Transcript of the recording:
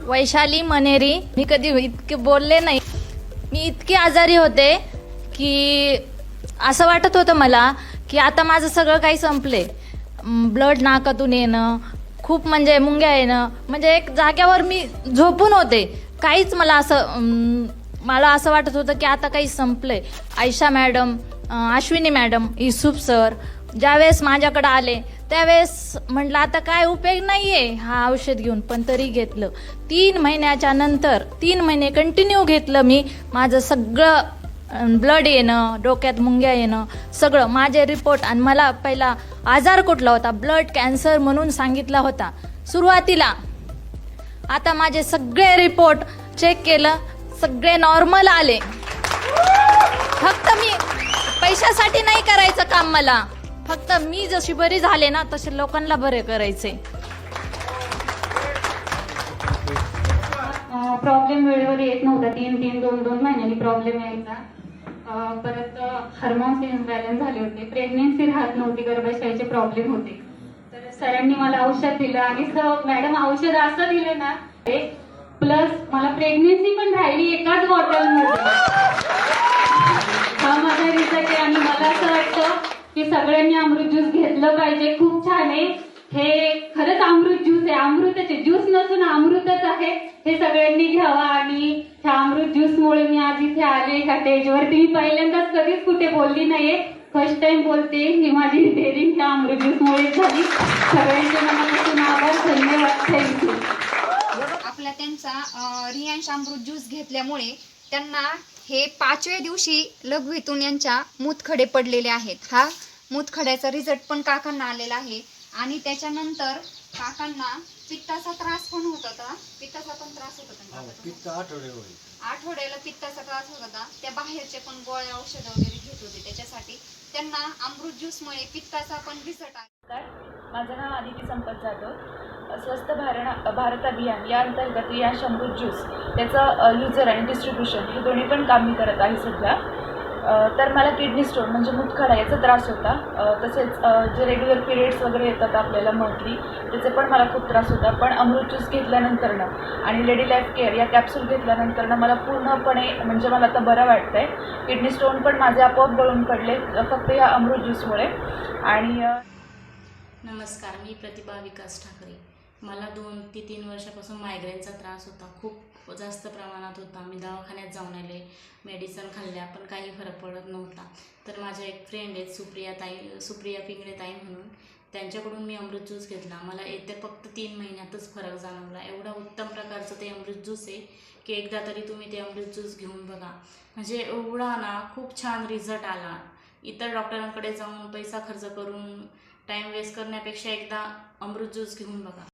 वैशाली मनेरी. मी कधी इतके बोलले नाही. मी इतकी आजारी होते की असं वाटत होतं मला की आता माझं सगळं काही संपले. ब्लड नाकातून येणं, खूप म्हणजे मुंग्या येणं, म्हणजे एक जाग्यावर मी झोपून होते. काहीच मला असं वाटत होतं की आता काही संपलंय. Ayesha madam, Ashwini madam, Yusuf sir ज्यावेळेस माझ्याकडे आले त्यावेळेस म्हटलं आता काय उपयोग नाहीये हा औषध घेऊन, पण तरी घेतलं. 3 महिन्याच्या नंतर 3 महिने कंटिन्यू घेतलं मी. माझं सगळं ब्लड येणं, डोक्यात मुंग्या येणं, सगळं माझे रिपोर्ट. आणि मला पहिला आजार कुठला होता, ब्लड कॅन्सर म्हणून सांगितला होता सुरुवातीला. आता माझे सगळे रिपोर्ट चेक केलं, सगळे नॉर्मल आले. फक्त मी पैशासाठी नाही करायचं काम, मला फक्त मी जशी बरी झाले ना तसे लोकांना बरे करायचे. प्रॉब्लेम वेळेवर येत नव्हता. 2 महिन्यांनी प्रॉब्लेम यायचा. परत हार्मोन्स इम्बॅलन्स झाले होते, प्रेग्नेन्सी राहत नव्हती, गर्भाशयाचे प्रॉब्लेम होते. तर सरांनी मला औषध दिलं आणि मॅडम औषध असं दिलं ना, प्लस मला प्रेग्नेन्सी पण राहिली एकाच बॉटलमध्ये. हा माझा रिझल्ट आहे आणि मला असं वाटतं की सगळ्यांनी अमृत ज्यूस घेतलं पाहिजे. खूप छान आहे हे, खरंच अमृत ज्यूस आहे, अमृताचे ज्यूस नसून अमृतच आहे. हे सगळ्यांनी घ्यावा. आणि ह्या अमृत ज्यूसमुळे मी आज इथे आले ह्या स्टेजवरती. मी पहिल्यांदाच कधीच कुठे बोलली नाहीये, फर्स्ट टाइम बोलते. ही माझी डेअरिंग ह्या अमृत ज्यूसमुळे झाली. सगळ्यांचे मनापासून आभार, धन्यवाद, थँक्यू. आपला त्यांचा रियांश अमृत ज्यूस घेतल्यामुळे त्यांना हे 5व्या दिवशी लघवीतून यांच्या मूतखडे पडलेले आहेत. हा मूतखड्याचा रिझल्ट पण काकांना आलेला आहे. आणि त्याच्यानंतर काकांना पित्ताचा त्रास पण होत होता. पित्ताचा पण त्रास होत होता. आठवड्याला पित्ताचा त्रास होत होता. त्या बाहेरचे पण गोळ्या औषध वगैरे घेत होते. त्याच्यासाठी त्यांना अमृत ज्यूसमुळे पित्ताचा पण रिझल्ट आला. माझं नाव आदिती संपत जाधव. स्वस्थ भारत अभियान या अंतर्गत रियांश अमृत ज्यूस त्याचं युजर आणि डिस्ट्रीब्युशन हे दोन्ही पण काम मी करत आहे सध्या. तर मला किडनी स्टोन म्हणजे मूतखडा याचा त्रास होता. तसेच जे रेग्युलर पिरियड्स वगैरे येतात आपल्याला मंथली, त्याचे पण मला खूप त्रास होता. पण अमृत ज्यूस घेतल्यानंतरनं आणि लेडी लाईफ केअर या कॅप्सूल घेतल्यानंतरनं मला पूर्णपणे म्हणजे मला आता बरं वाटतं आहे. किडनी स्टोन पण माझे आपोआप गळून पडले फक्त या अमृत ज्यूसमुळे. आणि नमस्कार, मी प्रतिभा विकास ठाकरे. मला 2 ते 3 वर्षापासून मायग्रेनचा त्रास होता. खूप जास्त प्रमाणात होता. मी दवाखान्यात जाऊन आले, मेडिसिन खाल्ल्या, पण काही फरक पडत नव्हता. तर माझ्या एक फ्रेंड आहेत सुप्रिया पिंगळे ताई म्हणून, त्यांच्याकडून मी अमृत ज्यूस घेतला. मला येत्या फक्त 3 महिन्यातच फरक जाणवला. एवढा उत्तम प्रकारचं ते अमृत ज्यूस आहे की एकदा तरी तुम्ही ते अमृत ज्यूस घेऊन बघा. म्हणजे एवढा ना खूप छान रिझल्ट आला. इतर डॉक्टरांकडे जाऊन पैसा खर्च करून टाईम वेस्ट करण्यापेक्षा एकदा अमृत ज्यूस घेऊन बघा.